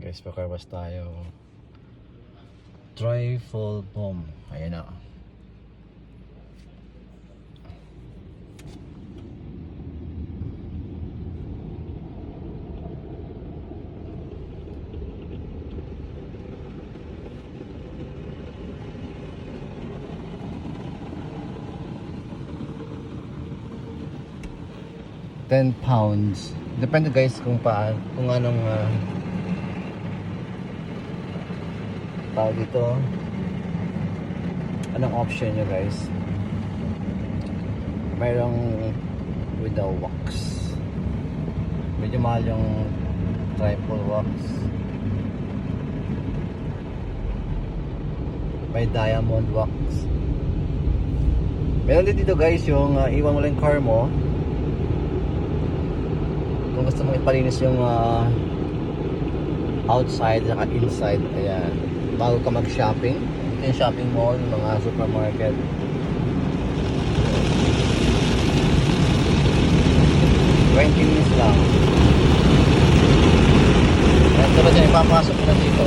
guys, pakarwas tayo. Trifle foam. Ayan na. £10. Depende guys kung anong tawag dito, anong option nyo guys. Mayroong with the wax, medyo mahal yung triple wax. May diamond wax. Meron din dito guys yung iwan mo lang yung car mo kung gusto mong ipalinis yung outside at inside. Ayan, bago ka mag-shopping. Ito yung shopping mall, mga supermarket. $20 lang. Ayan, tulad yan, ipapasok na dito.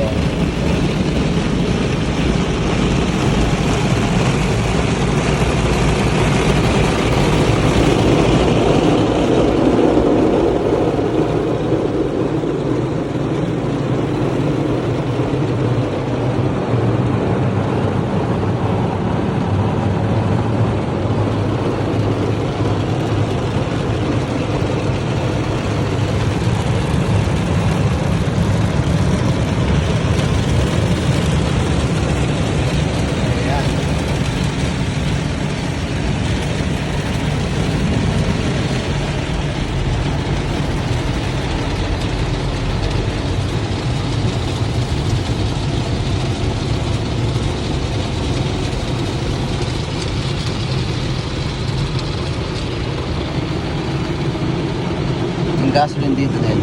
Gasoline dito din.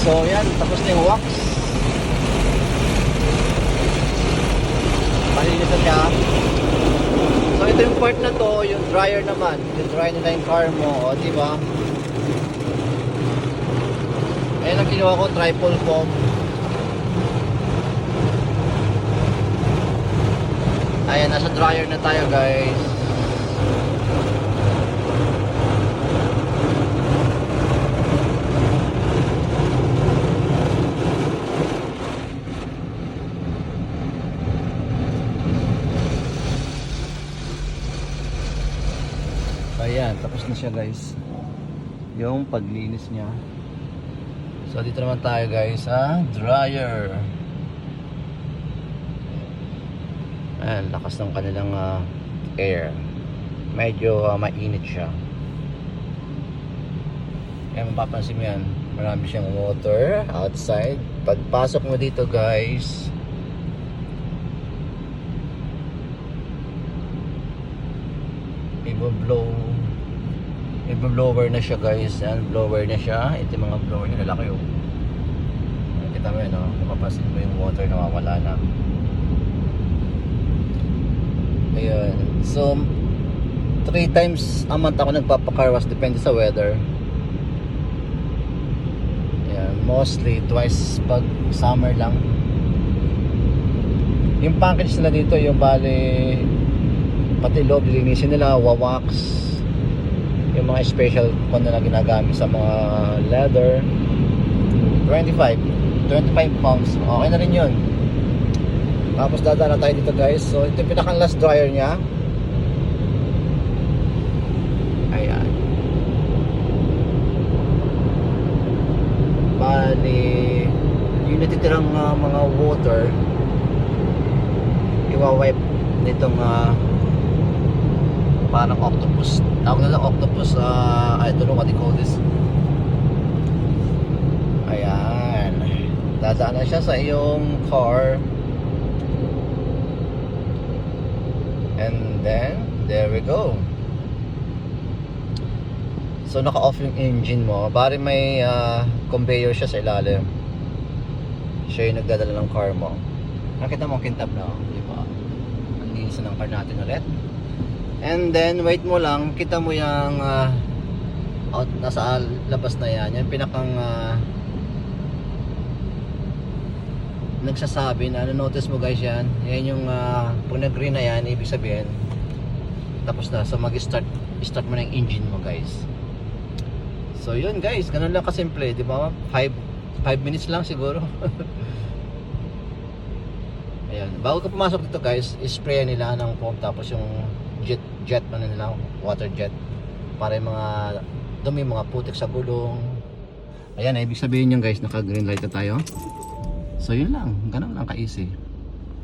So yan, tapos na yung wax. Malinis na siya. So ito yung part na to, yung dryer naman. Yung dry nila yung car mo, o diba? Ayan ang ginawa ko, triple foam. Ayan, nasa dryer na tayo guys. Ayan, tapos na siya guys, yung paglinis niya. So dito naman tayo guys sa dryer. Ayan, lakas ng kanilang air. Medyo mainit siya. Kaya mapapansin mo yan, marami siyang water outside. Pagpasok mo dito guys, i-blower na siya guys. Ayan, blower na siya. Ito yung mga blower niya, lalaki oh. Kita mo yan oh, mapapansin mo yung water nawawala na. Ayun. So 3 times a month ako nagpapakarwas, depende sa weather. Ayan, mostly twice pag summer lang. Yung package nila dito, yung bali pati loob linisin nila, wawax. Yung mga special kung na ginagamit sa mga leather, 25 pounds. Okay na rin yun. Tapos dadaan na tayo dito guys. So ito yung pinakang last dryer niya. Ayan. Bali yung natitirang mga water, iwa-wipe nitong parang octopus. Tawag na lang octopus. I don't know what they call this. Ayan. Dadaan na siya sa iyong car. And then, there we go. So, naka-off yung engine mo. Bari may conveyor siya sa ilalim. Siya yung nagdadala ng car mo. Nakita mo ang kintab na, di ba? Ang linis ng car natin ulit. And then wait mo lang, kita mo yung out, nasa labas na yan. Yung pinakang nagsasabi na, notice mo guys yan. Yan yung pag nag-green na yan, ibig sabihin tapos na. So mag-start mo na yung engine mo guys. So yun guys, ganun lang kasimple, di ba? 5 minutes lang siguro. Ayan, bago ka pumasok dito guys, spray nila ng foam, tapos yung jet ano nila, water jet, para yung mga dumi, mga putik sa gulong. Ayan, ibig sabihin yung guys, naka green light na tayo. So yun lang, ganun lang ka easy.